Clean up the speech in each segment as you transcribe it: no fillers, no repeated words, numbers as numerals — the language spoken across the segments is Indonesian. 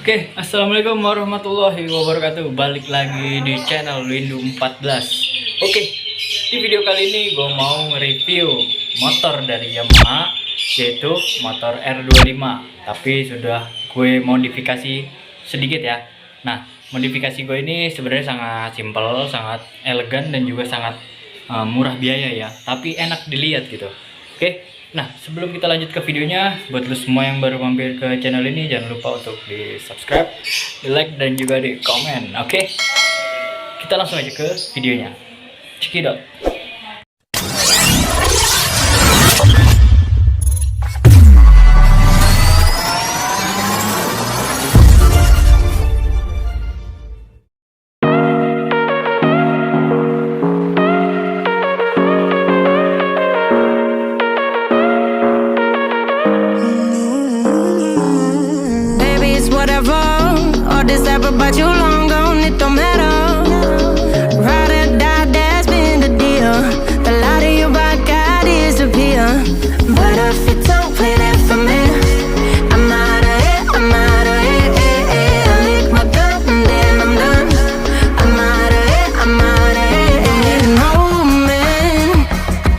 Oke, assalamualaikum warahmatallahi wabarakatuh. Balik lagi di channel Windu 14. Oke, di video kali ini gue mau nge-review motor dari Yamaha, yaitu motor R25. Tapi sudah gue modifikasi sedikit ya. Nah, modifikasi gue ini sebenarnya sangat simpel, sangat elegan dan juga sangat murah biaya ya. Tapi enak dilihat gitu. Oke. Nah, sebelum kita lanjut ke videonya, buat lo semua yang baru mampir ke channel ini, jangan lupa untuk di subscribe, di like, dan juga di komen. Oke, kita langsung aja ke videonya. Cekidot. But you long gone, it don't matter. Ride or die, that's been the deal. The light of your body disappear. But if you don't play that for me, I'm out of it, I'm out of it. I lick my gun and then I'm done. I'm out of it, I'm out of it. You need no man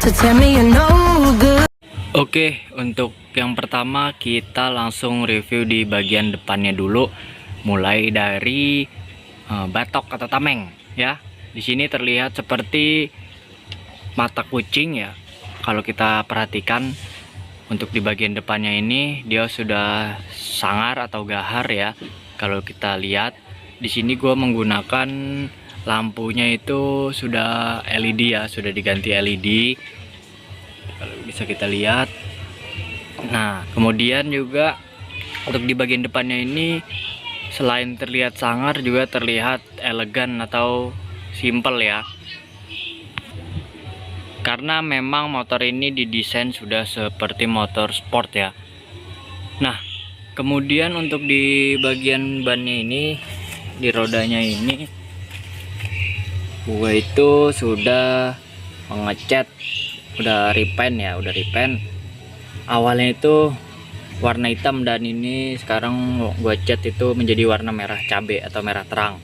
to tell me you're no good. Oke, untuk yang pertama kita langsung review di bagian depannya dulu. Mulai dari batok atau tameng ya. Di sini terlihat seperti mata kucing ya. Kalau kita perhatikan untuk di bagian depannya ini dia sudah sangar atau gahar ya. Kalau kita lihat di sini gue menggunakan lampunya itu sudah LED ya, sudah diganti LED. Kalau bisa kita lihat. Nah, kemudian juga untuk di bagian depannya ini selain terlihat sangar juga terlihat elegan atau simple ya, karena memang motor ini didesain sudah seperti motor sport ya. Nah, kemudian untuk di bagian bannya ini, di rodanya ini gue itu sudah mengecat, udah repaint ya, udah repaint. Awalnya itu warna hitam dan ini sekarang gua cat itu menjadi warna merah cabe atau merah terang.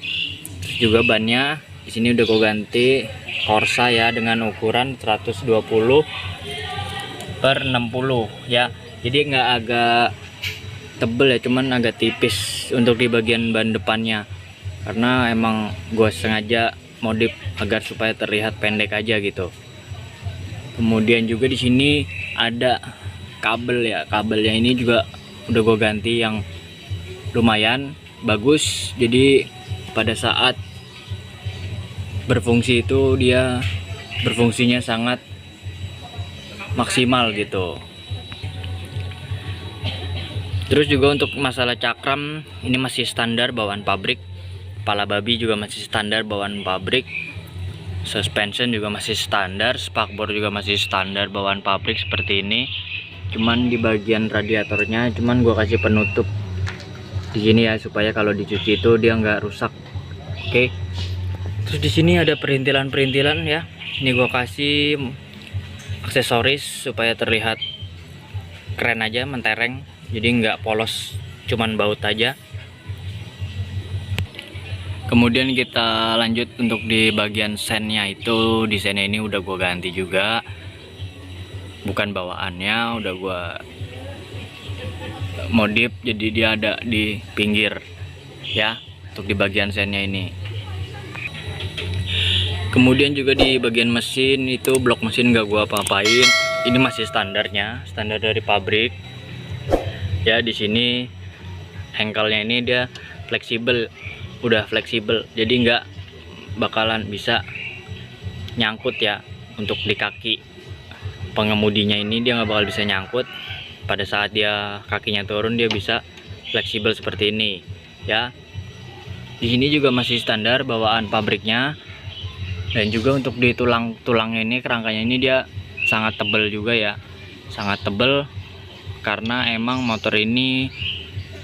Terus juga bannya di sini udah gua ganti Corsa ya dengan ukuran 120 per 60 ya. Jadi nggak agak tebel ya, cuman agak tipis untuk di bagian ban depannya. Karena emang gua sengaja modif agar supaya terlihat pendek aja gitu. Kemudian juga di sini ada kabel ya, kabelnya ini juga udah gue ganti yang lumayan bagus, jadi pada saat berfungsi itu dia berfungsinya sangat maksimal gitu. Terus juga untuk masalah cakram ini masih standar bawaan pabrik, kepala babi juga masih standar bawaan pabrik, suspension juga masih standar, spakbor juga masih standar bawaan pabrik seperti ini. Cuman di bagian radiatornya cuman gua kasih penutup di sini ya, supaya kalau dicuci itu dia nggak rusak. Oke. Terus di sini ada perintilan-perintilan ya. Ini gua kasih aksesoris supaya terlihat keren aja, mentereng. Jadi nggak polos, cuman baut aja. Kemudian kita lanjut untuk di bagian sennya itu, desainnya ini udah gua ganti juga. Bukan bawaannya, udah gua modif jadi dia ada di pinggir ya untuk di bagian sennya ini. Kemudian juga di bagian mesin itu, blok mesin gak gua apa-apain. Ini masih standarnya, standar dari pabrik ya. Di sini engkelnya ini dia fleksibel, udah fleksibel, jadi nggak bakalan bisa nyangkut ya. Untuk di kaki pengemudinya ini dia nggak bakal bisa nyangkut. Pada saat dia kakinya turun dia bisa fleksibel seperti ini ya. Di sini juga masih standar bawaan pabriknya. Dan juga untuk di tulang-tulangnya ini, kerangkanya ini dia sangat tebal juga ya, sangat tebal, karena emang motor ini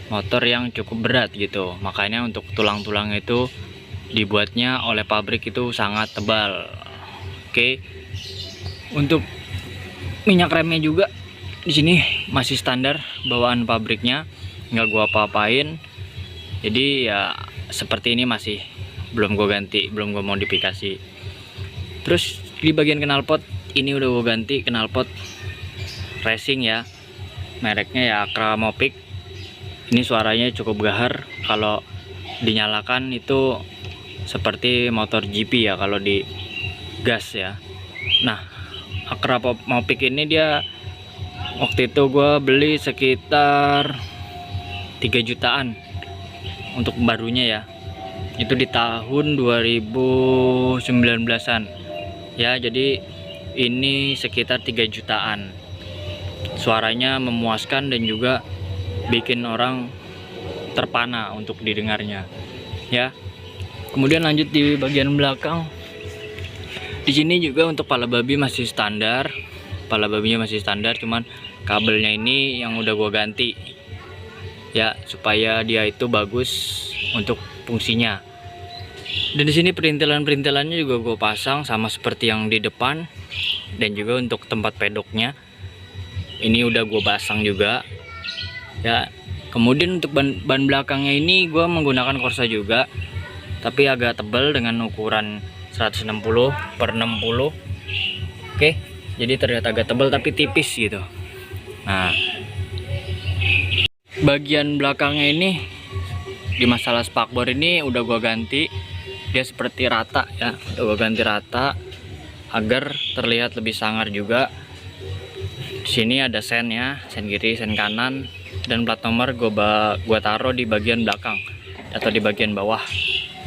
motor yang cukup berat gitu. Makanya untuk tulang-tulang itu dibuatnya oleh pabrik itu sangat tebal. Oke. Untuk minyak remnya juga di sini masih standar bawaan pabriknya, nggak gua apa-apain. Jadi ya seperti ini masih belum gue ganti, belum gue modifikasi. Terus di bagian knalpot ini udah gue ganti knalpot racing ya, mereknya ya Acra Mopic. Ini suaranya cukup gahar, kalau dinyalakan itu seperti motor GP ya kalau di gas ya. Nah, Acra Mopic ini dia waktu itu gue beli sekitar 3 jutaan untuk barunya ya. Itu di tahun 2019-an ya, jadi ini sekitar 3 jutaan. Suaranya memuaskan dan juga bikin orang terpana untuk didengarnya ya. Kemudian lanjut di bagian belakang. Di sini juga untuk pala babi masih standar, pala babinya masih standar, cuman kabelnya ini yang udah gua ganti ya, supaya dia itu bagus untuk fungsinya. Dan di sini perintilan-perintilannya juga gue pasang sama seperti yang di depan, dan juga untuk tempat pedoknya ini udah gue pasang juga ya. Kemudian untuk ban belakangnya ini gue menggunakan Corsa juga, tapi agak tebal dengan ukuran 160/60. Oke, jadi terlihat agak tebal tapi tipis gitu. Nah, bagian belakangnya ini di masalah spakbor ini udah gua ganti, dia seperti rata ya, udah gua ganti rata agar terlihat lebih sangar juga. Di sini ada sen ya, sen kiri, sen kanan, dan plat nomor gua taruh di bagian belakang atau di bagian bawah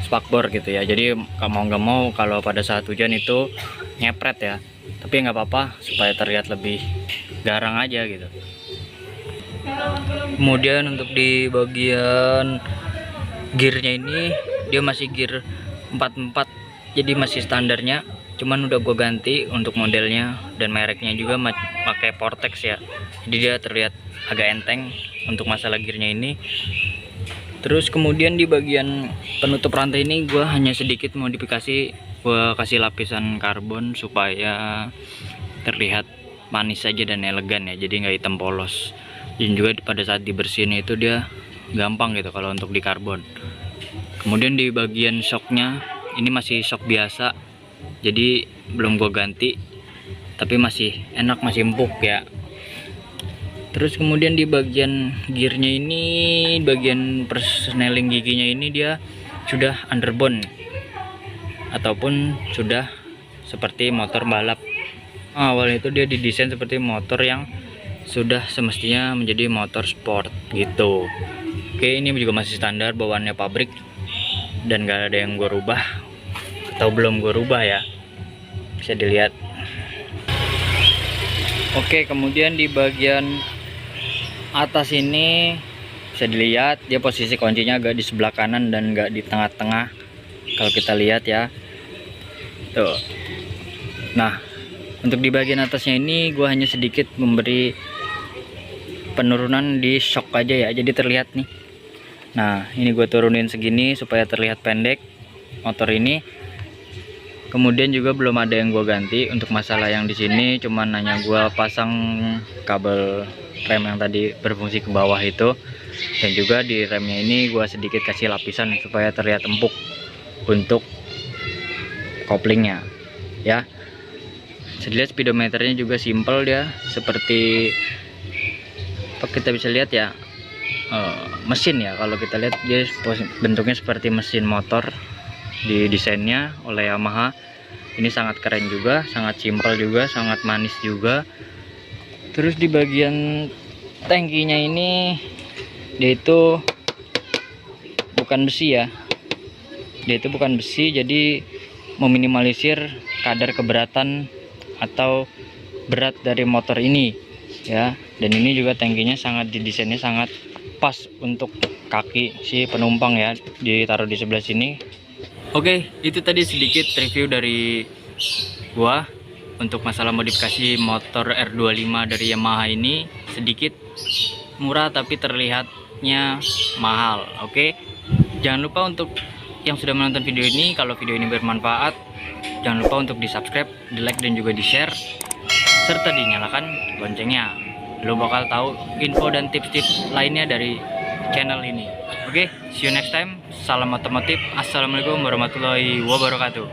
spakbor gitu ya. Jadi mau nggak mau kalau pada saat hujan itu nyepret ya, tapi nggak apa-apa supaya terlihat lebih garang aja gitu. Kemudian untuk di bagian gearnya ini dia masih gear 44, jadi masih standarnya, cuman udah gue ganti untuk modelnya dan mereknya juga pakai Vortex ya, jadi dia terlihat agak enteng untuk masalah gearnya ini. Terus kemudian di bagian penutup rantai ini gue hanya sedikit modifikasi, gue kasih lapisan karbon supaya terlihat manis saja dan elegan ya, jadi nggak hitam polos. Dan juga pada saat dibersihin itu dia gampang gitu kalau untuk di karbon. Kemudian di bagian shocknya ini masih shock biasa, jadi belum gue ganti, tapi masih enak, masih empuk ya. Terus kemudian di bagian gearnya ini, bagian persneling giginya ini dia sudah underbone ataupun sudah seperti motor balap. Awal itu dia didesain seperti motor yang sudah semestinya menjadi motor sport gitu. Oke, ini juga masih standar bawaannya pabrik dan gak ada yang gue rubah atau belum gue rubah ya, bisa dilihat. Oke, kemudian di bagian atas ini bisa dilihat dia posisi kuncinya agak di sebelah kanan dan gak di tengah-tengah kalau kita lihat ya tuh. Nah, untuk di bagian atasnya ini gue hanya sedikit memberi penurunan di shock aja ya, jadi terlihat nih. Nah, ini gue turunin segini supaya terlihat pendek motor ini. Kemudian juga belum ada yang gue ganti untuk masalah yang di sini, cuman hanya gue pasang kabel rem yang tadi berfungsi ke bawah itu, dan juga di remnya ini gue sedikit kasih lapisan supaya terlihat empuk untuk koplingnya ya. Sedilihat speedometernya juga simple, dia seperti kita bisa lihat ya, mesin ya. Kalau kita lihat dia bentuknya seperti mesin motor di desainnya oleh Yamaha. Ini sangat keren juga, sangat simpel juga, sangat manis juga. Terus di bagian tangkinya ini dia itu bukan besi ya, dia itu bukan besi, jadi meminimalisir kadar keberatan atau berat dari motor ini ya. Dan ini juga tangkinya sangat didesainnya sangat pas untuk kaki si penumpang ya, ditaruh di sebelah sini. Oke, itu tadi sedikit review dari gua untuk masalah modifikasi motor R25 dari Yamaha ini. Sedikit murah tapi terlihatnya mahal. Oke, jangan lupa untuk yang sudah menonton video ini, kalau video ini bermanfaat, jangan lupa untuk di subscribe, di like, dan juga di share, serta dinyalakan loncengnya. Lo bakal tahu info dan tips-tips lainnya dari channel ini. Oke, see you next time. Salam otomotif. Assalamualaikum warahmatullahi wabarakatuh.